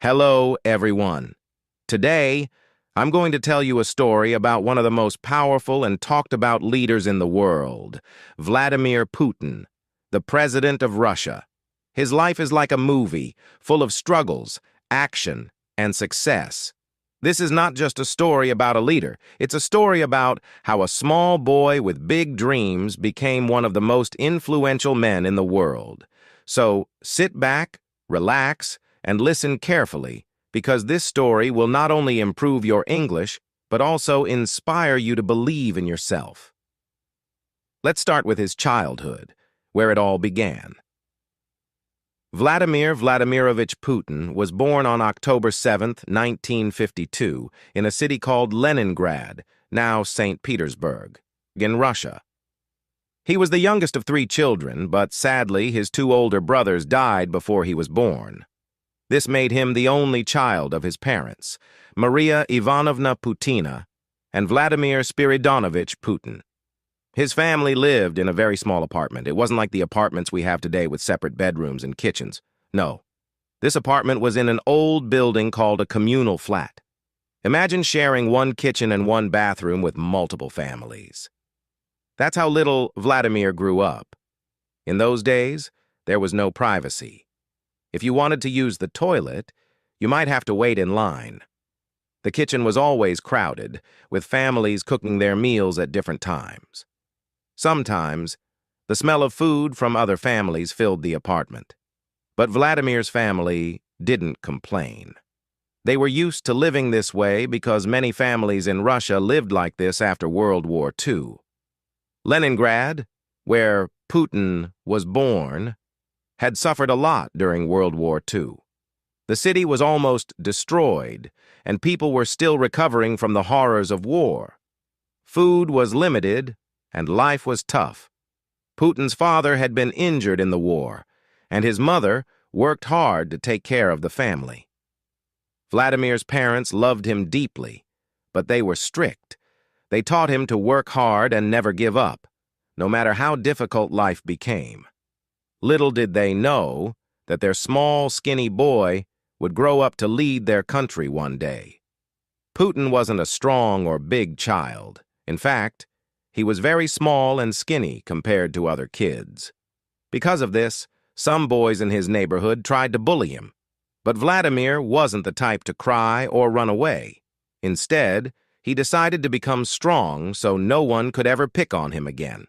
Hello, everyone. Today, I'm going to tell you a story about one of the most powerful and talked about leaders in the world, Vladimir Putin, the president of Russia. His life is like a movie, full of struggles, action, and success. This is not just a story about a leader. It's a story about how a small boy with big dreams became one of the most influential men in the world. So sit back, relax, and listen carefully, because this story will not only improve your English, but also inspire you to believe in yourself. Let's start with his childhood, where it all began. Vladimir Vladimirovich Putin was born on October 7, 1952, in a city called Leningrad, now St. Petersburg, in Russia. He was the youngest of three children, but sadly his two older brothers died before he was born. This made him the only child of his parents, Maria Ivanovna Putina and Vladimir Spiridonovich Putin. His family lived in a very small apartment. It wasn't like the apartments we have today with separate bedrooms and kitchens. No, this apartment was in an old building called a communal flat. Imagine sharing one kitchen and one bathroom with multiple families. That's how little Vladimir grew up. In those days, there was no privacy. If you wanted to use the toilet, you might have to wait in line. The kitchen was always crowded, with families cooking their meals at different times. Sometimes, the smell of food from other families filled the apartment. But Vladimir's family didn't complain. They were used to living this way because many families in Russia lived like this after World War II. Leningrad, where Putin was born, had suffered a lot during World War II. The city was almost destroyed, and people were still recovering from the horrors of war. Food was limited, and life was tough. Putin's father had been injured in the war, and his mother worked hard to take care of the family. Vladimir's parents loved him deeply, but they were strict. They taught him to work hard and never give up, no matter how difficult life became. Little did they know that their small, skinny boy would grow up to lead their country one day. Putin wasn't a strong or big child. In fact, he was very small and skinny compared to other kids. Because of this, some boys in his neighborhood tried to bully him. But Vladimir wasn't the type to cry or run away. Instead, he decided to become strong so no one could ever pick on him again.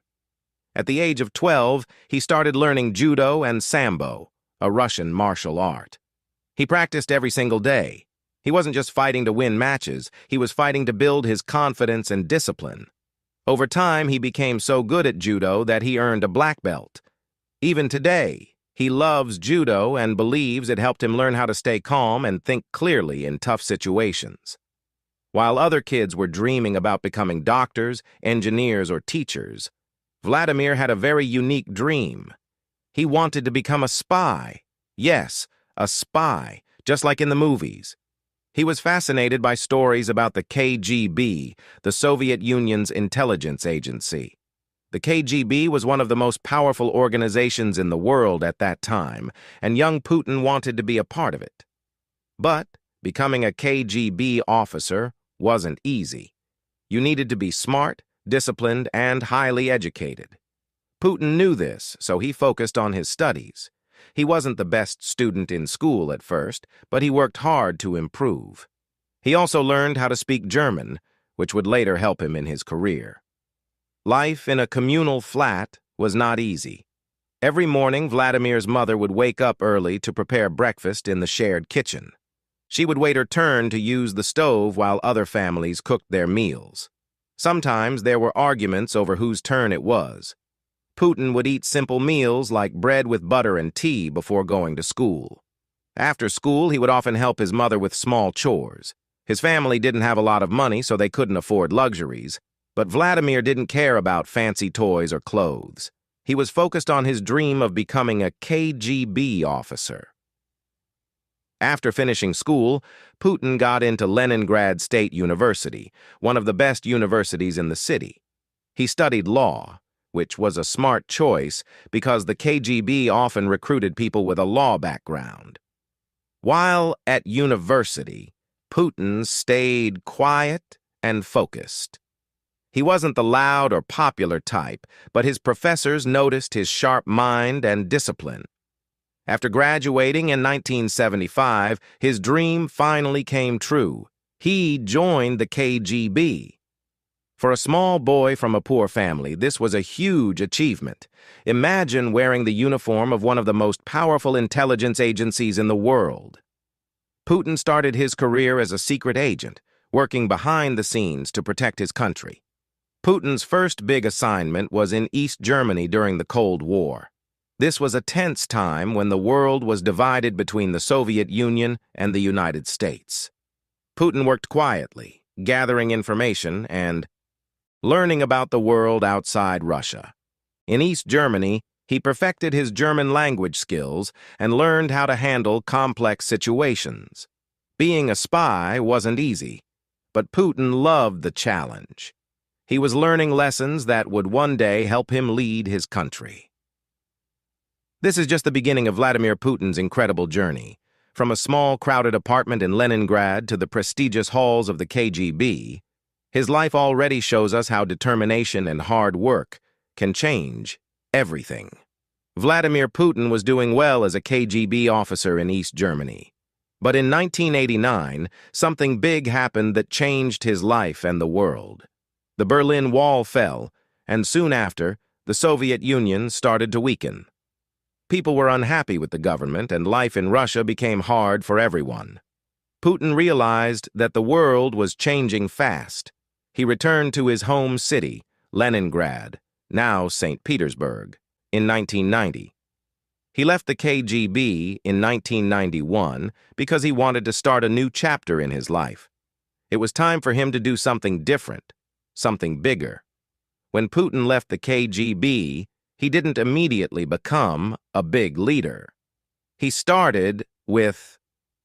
At the age of 12, he started learning judo and sambo, a Russian martial art. He practiced every single day. He wasn't just fighting to win matches, he was fighting to build his confidence and discipline. Over time, he became so good at judo that he earned a black belt. Even today, he loves judo and believes it helped him learn how to stay calm and think clearly in tough situations. While other kids were dreaming about becoming doctors, engineers, or teachers, Vladimir had a very unique dream. He wanted to become a spy. Yes, a spy, just like in the movies. He was fascinated by stories about the KGB, the Soviet Union's intelligence agency. The KGB was one of the most powerful organizations in the world at that time, and young Putin wanted to be a part of it. But becoming a KGB officer wasn't easy. You needed to be smart, disciplined, and highly educated. Putin knew this, so he focused on his studies. He wasn't the best student in school at first, but he worked hard to improve. He also learned how to speak German, which would later help him in his career. Life in a communal flat was not easy. Every morning, Vladimir's mother would wake up early to prepare breakfast in the shared kitchen. She would wait her turn to use the stove while other families cooked their meals. Sometimes there were arguments over whose turn it was. Putin would eat simple meals like bread with butter and tea before going to school. After school, he would often help his mother with small chores. His family didn't have a lot of money, so they couldn't afford luxuries. But Vladimir didn't care about fancy toys or clothes. He was focused on his dream of becoming a KGB officer. After finishing school, Putin got into Leningrad State University, one of the best universities in the city. He studied law, which was a smart choice because the KGB often recruited people with a law background. While at university, Putin stayed quiet and focused. He wasn't the loud or popular type, but his professors noticed his sharp mind and discipline. After graduating in 1975, his dream finally came true. He joined the KGB. For a small boy from a poor family, this was a huge achievement. Imagine wearing the uniform of one of the most powerful intelligence agencies in the world. Putin started his career as a secret agent, working behind the scenes to protect his country. Putin's first big assignment was in East Germany during the Cold War. This was a tense time when the world was divided between the Soviet Union and the United States. Putin worked quietly, gathering information and learning about the world outside Russia. In East Germany, he perfected his German language skills and learned how to handle complex situations. Being a spy wasn't easy, but Putin loved the challenge. He was learning lessons that would one day help him lead his country. This is just the beginning of Vladimir Putin's incredible journey. From a small, crowded apartment in Leningrad to the prestigious halls of the KGB, his life already shows us how determination and hard work can change everything. Vladimir Putin was doing well as a KGB officer in East Germany. But in 1989, something big happened that changed his life and the world. The Berlin Wall fell, and soon after, the Soviet Union started to weaken. People were unhappy with the government, and life in Russia became hard for everyone. Putin realized that the world was changing fast. He returned to his home city, Leningrad, now St. Petersburg, in 1990. He left the KGB in 1991 because he wanted to start a new chapter in his life. It was time for him to do something different, something bigger. When Putin left the KGB, he didn't immediately become a big leader. He started with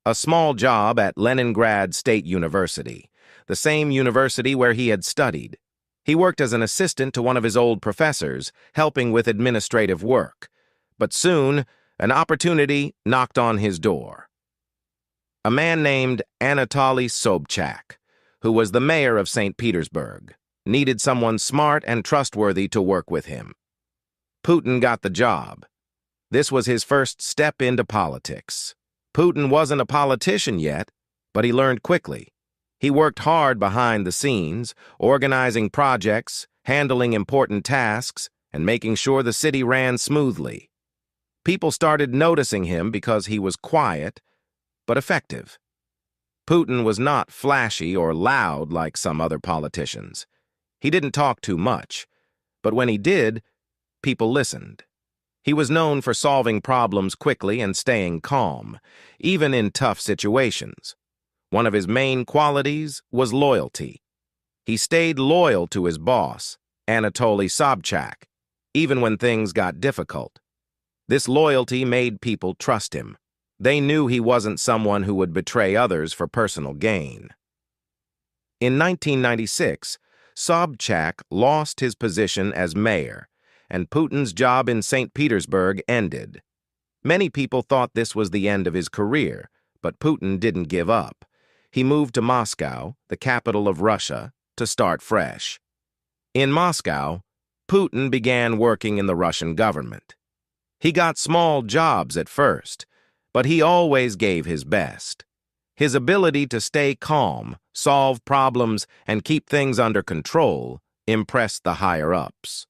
a small job at Leningrad State University, the same university where he had studied. He worked as an assistant to one of his old professors, helping with administrative work. But soon, an opportunity knocked on his door. A man named Anatoly Sobchak, who was the mayor of St. Petersburg, needed someone smart and trustworthy to work with him. Putin got the job. This was his first step into politics. Putin wasn't a politician yet, but he learned quickly. He worked hard behind the scenes, organizing projects, handling important tasks, and making sure the city ran smoothly. People started noticing him because he was quiet, but effective. Putin was not flashy or loud like some other politicians. He didn't talk too much, but when he did, people listened. He was known for solving problems quickly and staying calm, even in tough situations. One of his main qualities was loyalty. He stayed loyal to his boss, Anatoly Sobchak, even when things got difficult. This loyalty made people trust him. They knew he wasn't someone who would betray others for personal gain. In 1996, Sobchak lost his position as mayor, and Putin's job in St. Petersburg ended. Many people thought this was the end of his career, but Putin didn't give up. He moved to Moscow, the capital of Russia, to start fresh. In Moscow, Putin began working in the Russian government. He got small jobs at first, but he always gave his best. His ability to stay calm, solve problems, and keep things under control impressed the higher-ups.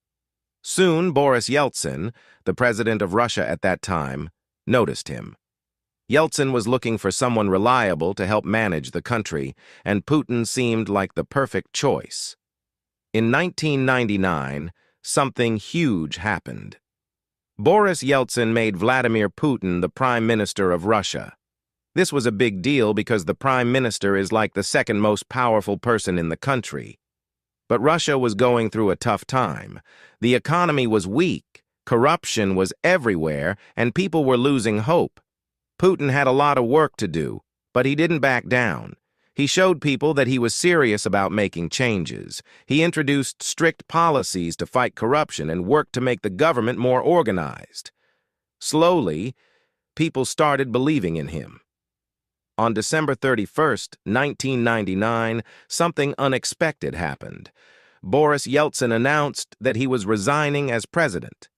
Soon, Boris Yeltsin, the president of Russia at that time, noticed him. Yeltsin was looking for someone reliable to help manage the country, and Putin seemed like the perfect choice. In 1999, something huge happened. Boris Yeltsin made Vladimir Putin the Prime Minister of Russia. This was a big deal because the Prime Minister is like the second most powerful person in the country. But Russia was going through a tough time. The economy was weak, corruption was everywhere, and people were losing hope. Putin had a lot of work to do, but he didn't back down. He showed people that he was serious about making changes. He introduced strict policies to fight corruption and worked to make the government more organized. Slowly, people started believing in him. On December 31st, 1999, something unexpected happened. Boris Yeltsin announced that he was resigning as president.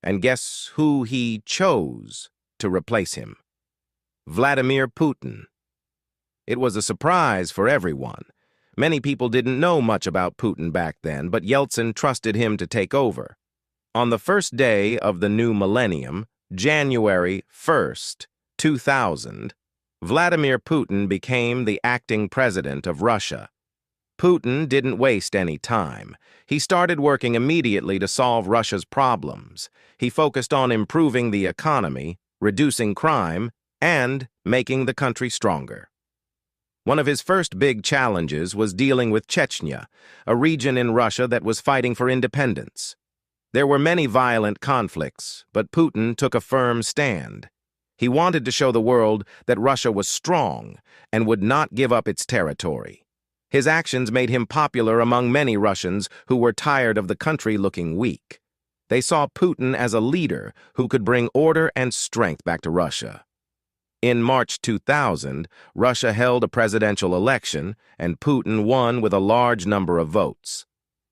And guess who he chose to replace him? Vladimir Putin. It was a surprise for everyone. Many people didn't know much about Putin back then, but Yeltsin trusted him to take over. On the first day of the new millennium, January 1st, 2000, Vladimir Putin became the acting president of Russia. Putin didn't waste any time. He started working immediately to solve Russia's problems. He focused on improving the economy, reducing crime, and making the country stronger. One of his first big challenges was dealing with Chechnya, a region in Russia that was fighting for independence. There were many violent conflicts, but Putin took a firm stand. He wanted to show the world that Russia was strong and would not give up its territory. His actions made him popular among many Russians who were tired of the country looking weak. They saw Putin as a leader who could bring order and strength back to Russia. In March 2000, Russia held a presidential election, and Putin won with a large number of votes.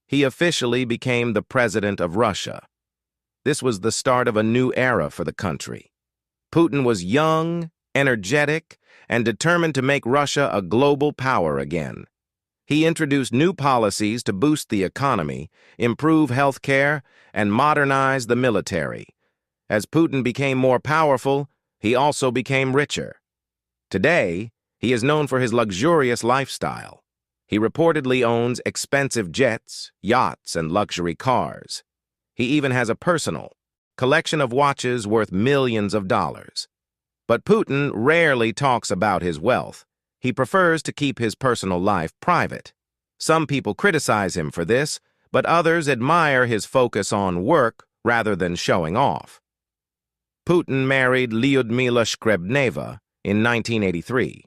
He officially became the president of Russia. This was the start of a new era for the country. Putin was young, energetic, and determined to make Russia a global power again. He introduced new policies to boost the economy, improve health care, and modernize the military. As Putin became more powerful, he also became richer. Today, he is known for his luxurious lifestyle. He reportedly owns expensive jets, yachts, and luxury cars. He even has a personal collection of watches worth millions of dollars. But Putin rarely talks about his wealth. He prefers to keep his personal life private. Some people criticize him for this, but others admire his focus on work rather than showing off. Putin married Lyudmila Shkrebneva in 1983.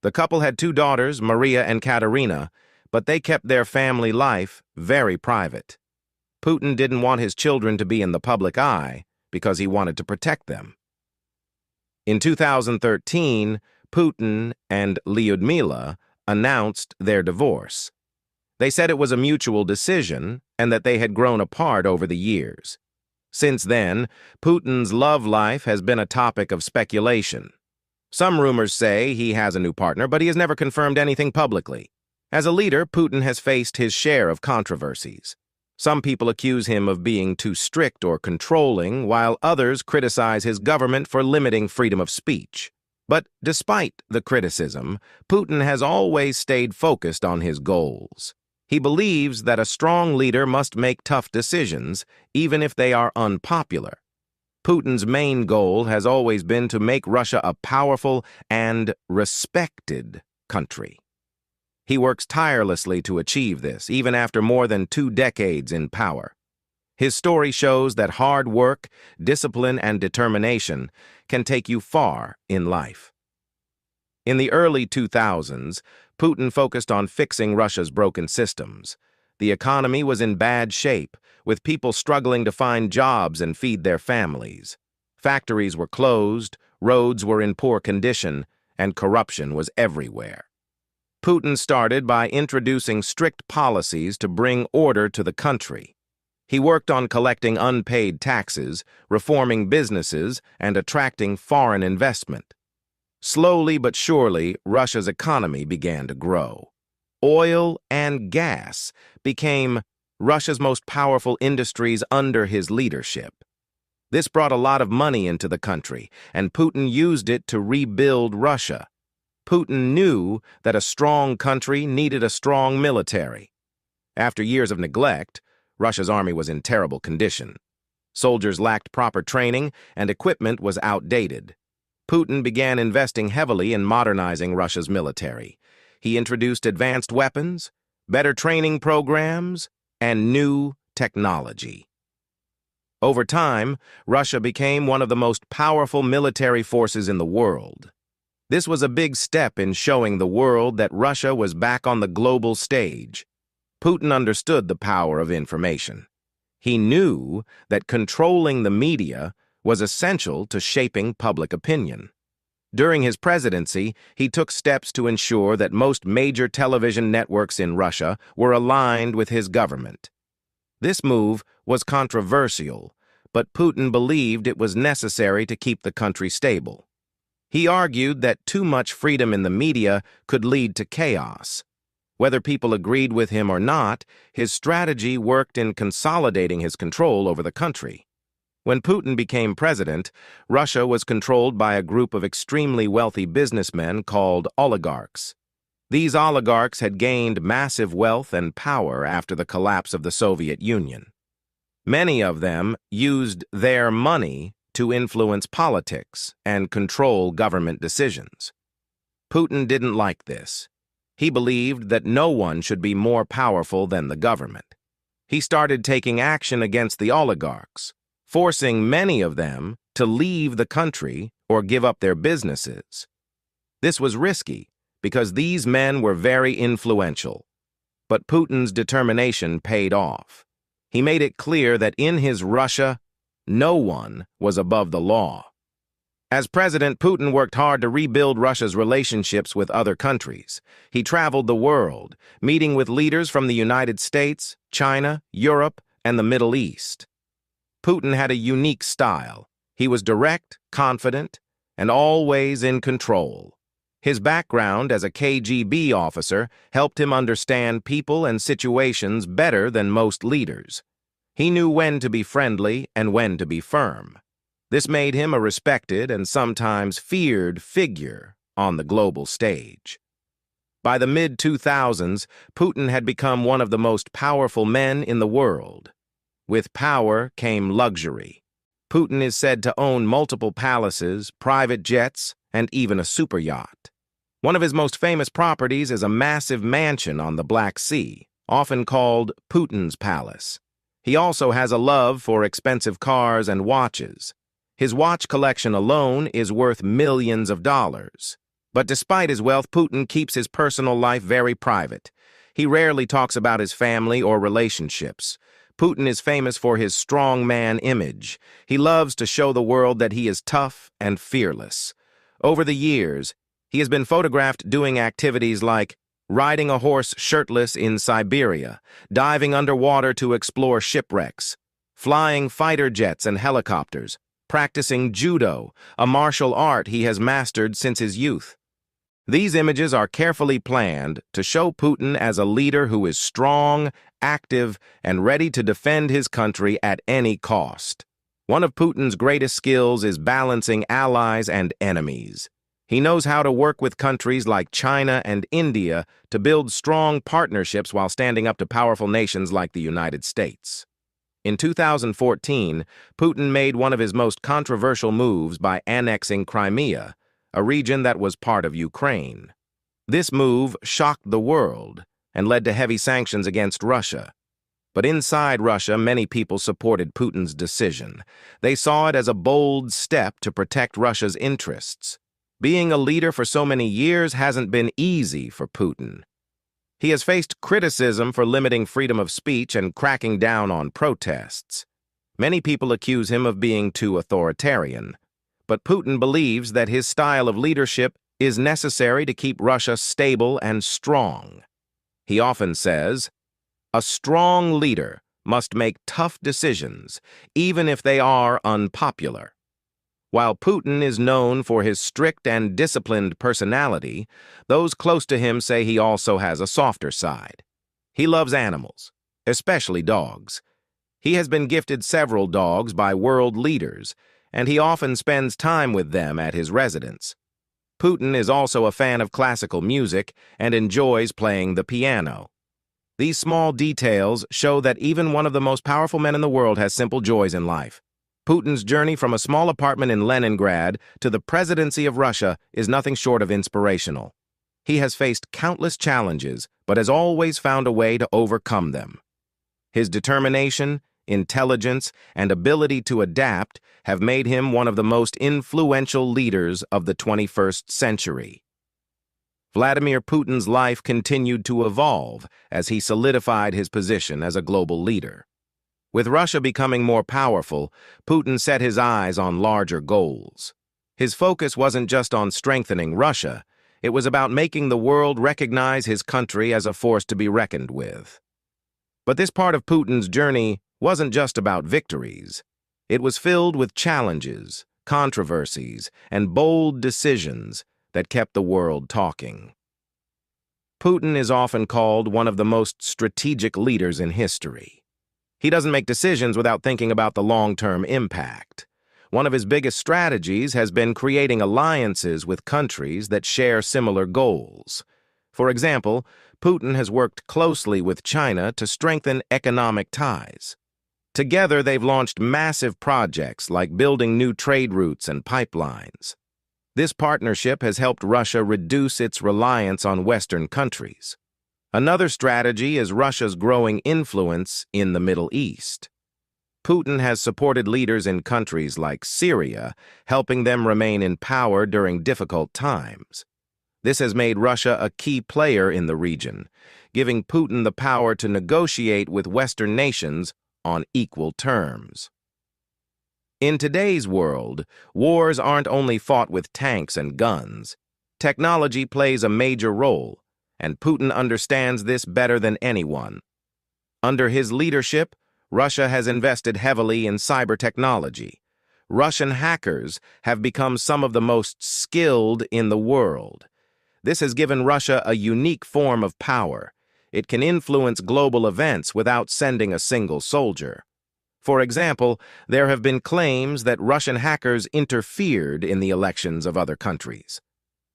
The couple had two daughters, Maria and Katerina, but they kept their family life very private. Putin didn't want his children to be in the public eye because he wanted to protect them. In 2013, Putin and Lyudmila announced their divorce. They said it was a mutual decision and that they had grown apart over the years. Since then, Putin's love life has been a topic of speculation. Some rumors say he has a new partner, but he has never confirmed anything publicly. As a leader, Putin has faced his share of controversies. Some people accuse him of being too strict or controlling, while others criticize his government for limiting freedom of speech. But despite the criticism, Putin has always stayed focused on his goals. He believes that a strong leader must make tough decisions, even if they are unpopular. Putin's main goal has always been to make Russia a powerful and respected country. He works tirelessly to achieve this, even after more than 2 decades in power. His story shows that hard work, discipline, and determination can take you far in life. In the early 2000s, Putin focused on fixing Russia's broken systems. The economy was in bad shape, with people struggling to find jobs and feed their families. Factories were closed, roads were in poor condition, and corruption was everywhere. Putin started by introducing strict policies to bring order to the country. He worked on collecting unpaid taxes, reforming businesses, and attracting foreign investment. Slowly but surely, Russia's economy began to grow. Oil and gas became Russia's most powerful industries under his leadership. This brought a lot of money into the country, and Putin used it to rebuild Russia. Putin knew that a strong country needed a strong military. After years of neglect, Russia's army was in terrible condition. Soldiers lacked proper training, and equipment was outdated. Putin began investing heavily in modernizing Russia's military. He introduced advanced weapons, better training programs, and new technology. Over time, Russia became one of the most powerful military forces in the world. This was a big step in showing the world that Russia was back on the global stage. Putin understood the power of information. He knew that controlling the media was essential to shaping public opinion. During his presidency, he took steps to ensure that most major television networks in Russia were aligned with his government. This move was controversial, but Putin believed it was necessary to keep the country stable. He argued that too much freedom in the media could lead to chaos. Whether people agreed with him or not, his strategy worked in consolidating his control over the country. When Putin became president, Russia was controlled by a group of extremely wealthy businessmen called oligarchs. These oligarchs had gained massive wealth and power after the collapse of the Soviet Union. Many of them used their money to influence politics and control government decisions. Putin didn't like this. He believed that no one should be more powerful than the government. He started taking action against the oligarchs, forcing many of them to leave the country or give up their businesses. This was risky because these men were very influential, but Putin's determination paid off. He made it clear that in his Russia, no one was above the law. As president, Putin worked hard to rebuild Russia's relationships with other countries. He traveled the world, meeting with leaders from the United States, China, Europe, and the Middle East. Putin had a unique style. He was direct, confident, and always in control. His background as a KGB officer helped him understand people and situations better than most leaders. He knew when to be friendly and when to be firm. This made him a respected and sometimes feared figure on the global stage. By the mid-2000s, Putin had become one of the most powerful men in the world. With power came luxury. Putin is said to own multiple palaces, private jets, and even a superyacht. One of his most famous properties is a massive mansion on the Black Sea, often called Putin's Palace. He also has a love for expensive cars and watches. His watch collection alone is worth millions of dollars. But despite his wealth, Putin keeps his personal life very private. He rarely talks about his family or relationships. Putin is famous for his strongman image. He loves to show the world that he is tough and fearless. Over the years, he has been photographed doing activities like riding a horse shirtless in Siberia, diving underwater to explore shipwrecks, flying fighter jets and helicopters, practicing judo, a martial art he has mastered since his youth. These images are carefully planned to show Putin as a leader who is strong, active, and ready to defend his country at any cost. One of Putin's greatest skills is balancing allies and enemies. He knows how to work with countries like China and India to build strong partnerships while standing up to powerful nations like the United States. In 2014, Putin made one of his most controversial moves by annexing Crimea, a region that was part of Ukraine. This move shocked the world and led to heavy sanctions against Russia. But inside Russia, many people supported Putin's decision. They saw it as a bold step to protect Russia's interests. Being a leader for so many years hasn't been easy for Putin. He has faced criticism for limiting freedom of speech and cracking down on protests. Many people accuse him of being too authoritarian. But Putin believes that his style of leadership is necessary to keep Russia stable and strong. He often says, "A strong leader must make tough decisions, even if they are unpopular." While Putin is known for his strict and disciplined personality, those close to him say he also has a softer side. He loves animals, especially dogs. He has been gifted several dogs by world leaders, and he often spends time with them at his residence. Putin is also a fan of classical music and enjoys playing the piano. These small details show that even one of the most powerful men in the world has simple joys in life. Putin's journey from a small apartment in Leningrad to the presidency of Russia is nothing short of inspirational. He has faced countless challenges, but has always found a way to overcome them. His determination, intelligence, and ability to adapt have made him one of the most influential leaders of the 21st century. Vladimir Putin's life continued to evolve as he solidified his position as a global leader. With Russia becoming more powerful, Putin set his eyes on larger goals. His focus wasn't just on strengthening Russia, it was about making the world recognize his country as a force to be reckoned with. But this part of Putin's journey wasn't just about victories. It was filled with challenges, controversies, and bold decisions that kept the world talking. Putin is often called one of the most strategic leaders in history. He doesn't make decisions without thinking about the long-term impact. One of his biggest strategies has been creating alliances with countries that share similar goals. For example, Putin has worked closely with China to strengthen economic ties. Together, they've launched massive projects like building new trade routes and pipelines. This partnership has helped Russia reduce its reliance on Western countries. Another strategy is Russia's growing influence in the Middle East. Putin has supported leaders in countries like Syria, helping them remain in power during difficult times. This has made Russia a key player in the region, giving Putin the power to negotiate with Western nations on equal terms. In today's world, wars aren't only fought with tanks and guns. Technology plays a major role, and Putin understands this better than anyone. Under his leadership, Russia has invested heavily in cyber technology. Russian hackers have become some of the most skilled in the world. This has given Russia a unique form of power. It can influence global events without sending a single soldier. For example, there have been claims that Russian hackers interfered in the elections of other countries.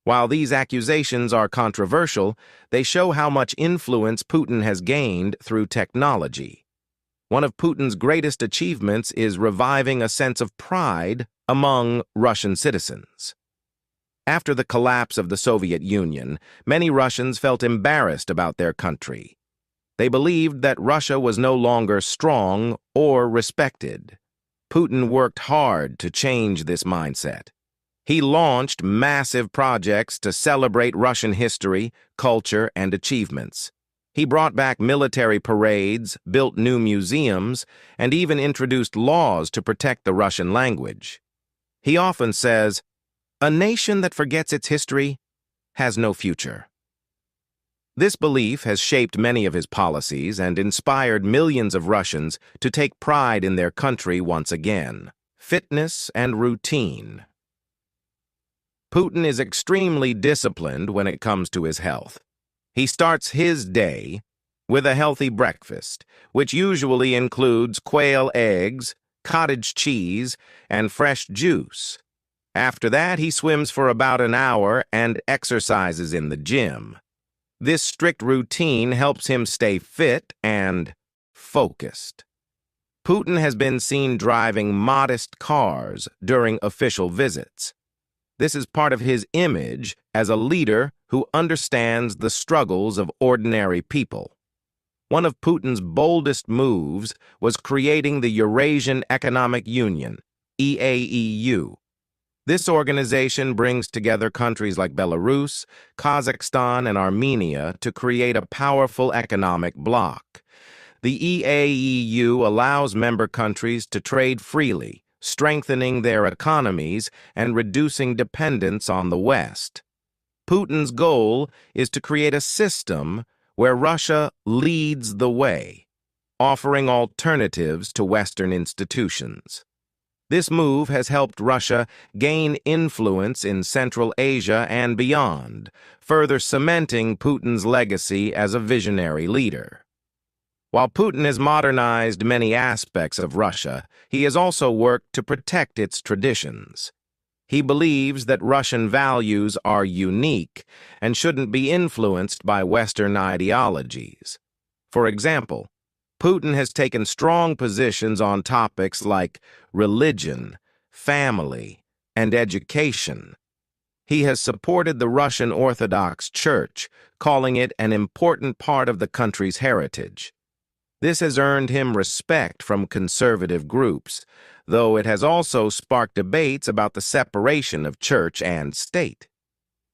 While these accusations are controversial, they show how much influence Putin has gained through technology. One of Putin's greatest achievements is reviving a sense of pride among Russian citizens. After the collapse of the Soviet Union, many Russians felt embarrassed about their country. They believed that Russia was no longer strong or respected. Putin worked hard to change this mindset. He launched massive projects to celebrate Russian history, culture, and achievements. He brought back military parades, built new museums, and even introduced laws to protect the Russian language. He often says, "A nation that forgets its history has no future." This belief has shaped many of his policies and inspired millions of Russians to take pride in their country once again. Fitness and routine. Putin is extremely disciplined when it comes to his health. He starts his day with a healthy breakfast, which usually includes quail eggs, cottage cheese, and fresh juice. After that, he swims for about an hour and exercises in the gym. This strict routine helps him stay fit and focused. Putin has been seen driving modest cars during official visits. This is part of his image as a leader who understands the struggles of ordinary people. One of Putin's boldest moves was creating the Eurasian Economic Union, EAEU. This organization brings together countries like Belarus, Kazakhstan, and Armenia to create a powerful economic bloc. The EAEU allows member countries to trade freely, strengthening their economies and reducing dependence on the West. Putin's goal is to create a system where Russia leads the way, offering alternatives to Western institutions. This move has helped Russia gain influence in Central Asia and beyond, further cementing Putin's legacy as a visionary leader. While Putin has modernized many aspects of Russia, he has also worked to protect its traditions. He believes that Russian values are unique and shouldn't be influenced by Western ideologies. For example, Putin has taken strong positions on topics like religion, family, and education. He has supported the Russian Orthodox Church, calling it an important part of the country's heritage. This has earned him respect from conservative groups, though it has also sparked debates about the separation of church and state.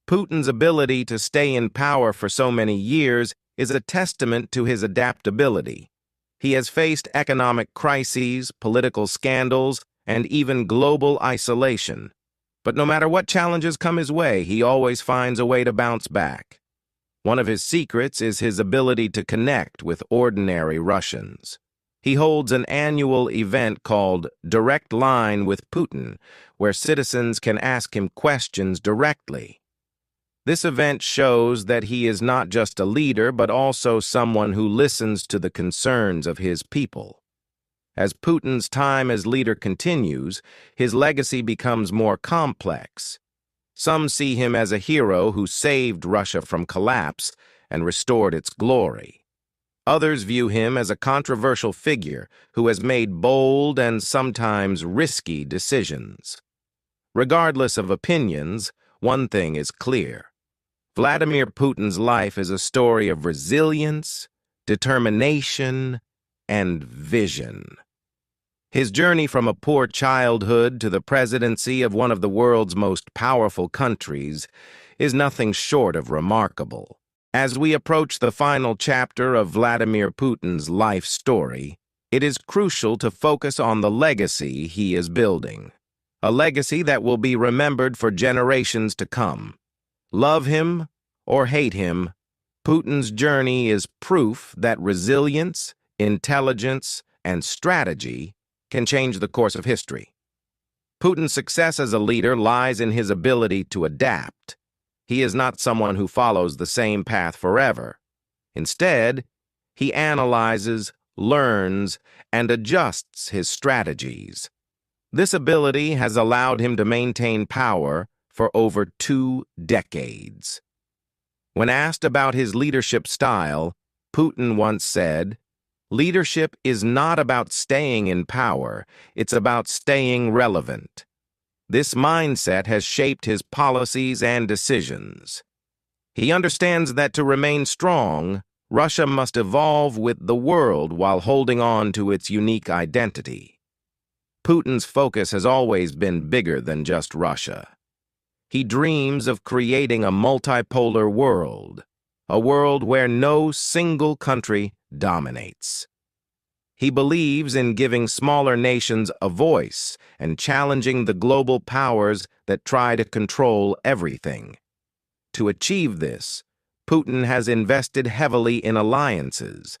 Putin's ability to stay in power for so many years is a testament to his adaptability. He has faced economic crises, political scandals, and even global isolation. But no matter what challenges come his way, he always finds a way to bounce back. One of his secrets is his ability to connect with ordinary Russians. He holds an annual event called Direct Line with Putin, where citizens can ask him questions directly. This event shows that he is not just a leader, but also someone who listens to the concerns of his people. As Putin's time as leader continues, his legacy becomes more complex. Some see him as a hero who saved Russia from collapse and restored its glory. Others view him as a controversial figure who has made bold and sometimes risky decisions. Regardless of opinions, one thing is clear. Vladimir Putin's life is a story of resilience, determination, and vision. His journey from a poor childhood to the presidency of one of the world's most powerful countries is nothing short of remarkable. As we approach the final chapter of Vladimir Putin's life story, it is crucial to focus on the legacy he is building. A legacy that will be remembered for generations to come. Love him or hate him, Putin's journey is proof that resilience, intelligence, and strategy can change the course of history. Putin's success as a leader lies in his ability to adapt. He is not someone who follows the same path forever. Instead, he analyzes, learns, and adjusts his strategies. This ability has allowed him to maintain power for over 2 decades. When asked about his leadership style, Putin once said, "Leadership is not about staying in power, it's about staying relevant." This mindset has shaped his policies and decisions. He understands that to remain strong, Russia must evolve with the world while holding on to its unique identity. Putin's focus has always been bigger than just Russia. He dreams of creating a multipolar world, a world where no single country dominates. He believes in giving smaller nations a voice and challenging the global powers that try to control everything. To achieve this, Putin has invested heavily in alliances.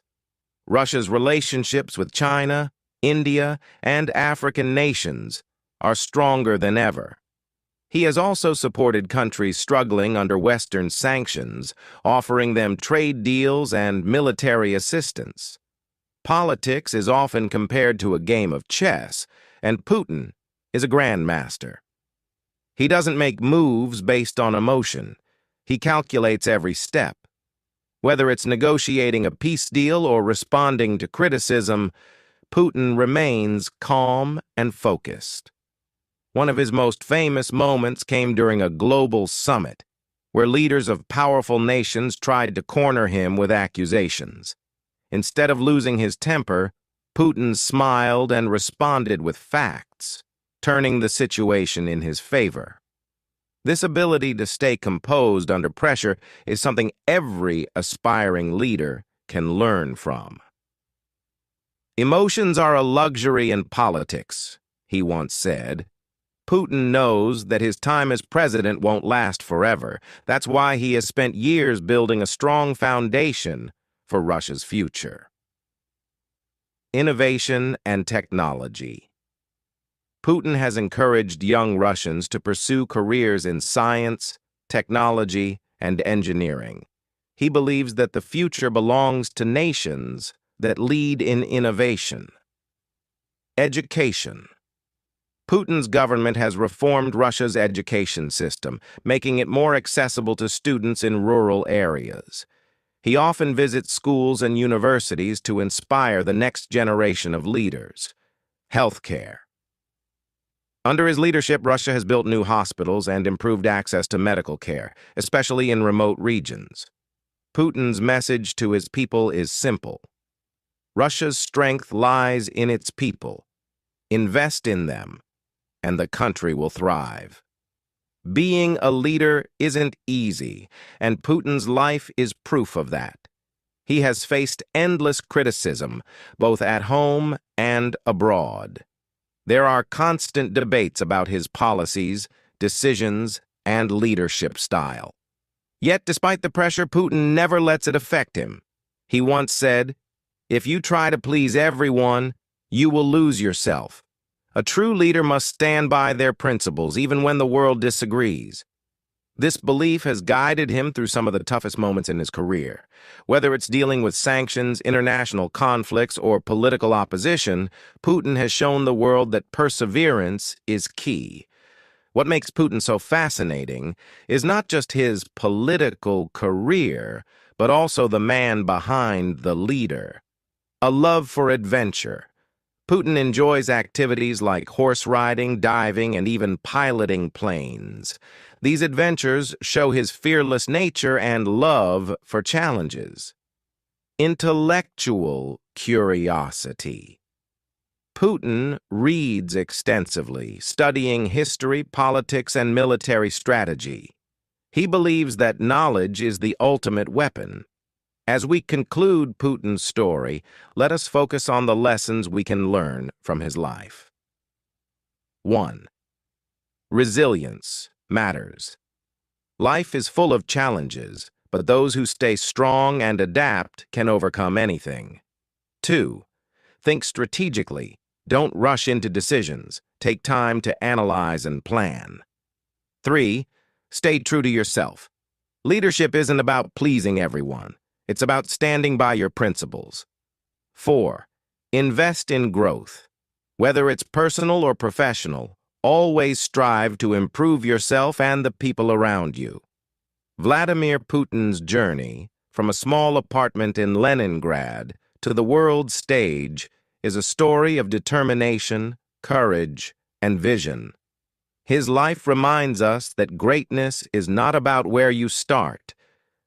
Russia's relationships with China, India, and African nations are stronger than ever. He has also supported countries struggling under Western sanctions, offering them trade deals and military assistance. Politics is often compared to a game of chess, and Putin is a grandmaster. He doesn't make moves based on emotion. He calculates every step. Whether it's negotiating a peace deal or responding to criticism, Putin remains calm and focused. One of his most famous moments came during a global summit, where leaders of powerful nations tried to corner him with accusations. Instead of losing his temper, Putin smiled and responded with facts, turning the situation in his favor. This ability to stay composed under pressure is something every aspiring leader can learn from. "Emotions are a luxury in politics," he once said. Putin knows that his time as president won't last forever. That's why he has spent years building a strong foundation for Russia's future. Innovation and technology. Putin has encouraged young Russians to pursue careers in science, technology, and engineering. He believes that the future belongs to nations that lead in innovation. Education. Putin's government has reformed Russia's education system, making it more accessible to students in rural areas. He often visits schools and universities to inspire the next generation of leaders. Healthcare. Under his leadership, Russia has built new hospitals and improved access to medical care, especially in remote regions. Putin's message to his people is simple. Russia's strength lies in its people. Invest in them, and the country will thrive. Being a leader isn't easy, and Putin's life is proof of that. He has faced endless criticism, both at home and abroad. There are constant debates about his policies, decisions, and leadership style. Yet, despite the pressure, Putin never lets it affect him. He once said, "If you try to please everyone, you will lose yourself." A true leader must stand by their principles, even when the world disagrees. This belief has guided him through some of the toughest moments in his career. Whether it's dealing with sanctions, international conflicts, or political opposition, Putin has shown the world that perseverance is key. What makes Putin so fascinating is not just his political career, but also the man behind the leader. A love for adventure. Putin enjoys activities like horse riding, diving, and even piloting planes. These adventures show his fearless nature and love for challenges. Intellectual curiosity. Putin reads extensively, studying history, politics, and military strategy. He believes that knowledge is the ultimate weapon. As we conclude Putin's story, let us focus on the lessons we can learn from his life. 1. Resilience matters. Life is full of challenges, but those who stay strong and adapt can overcome anything. 2. Think strategically. Don't rush into decisions. Take time to analyze and plan. 3. Stay true to yourself. Leadership isn't about pleasing everyone. It's about standing by your principles. 4. Invest in growth. Whether it's personal or professional, always strive to improve yourself and the people around you. Vladimir Putin's journey, from a small apartment in Leningrad to the world stage, is a story of determination, courage, and vision. His life reminds us that greatness is not about where you start,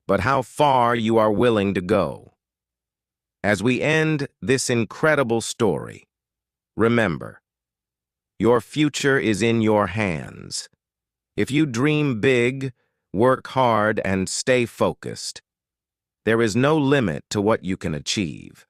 but how far you are willing to go. As we end this incredible story, remember, your future is in your hands. If you dream big, work hard, and stay focused, there is no limit to what you can achieve.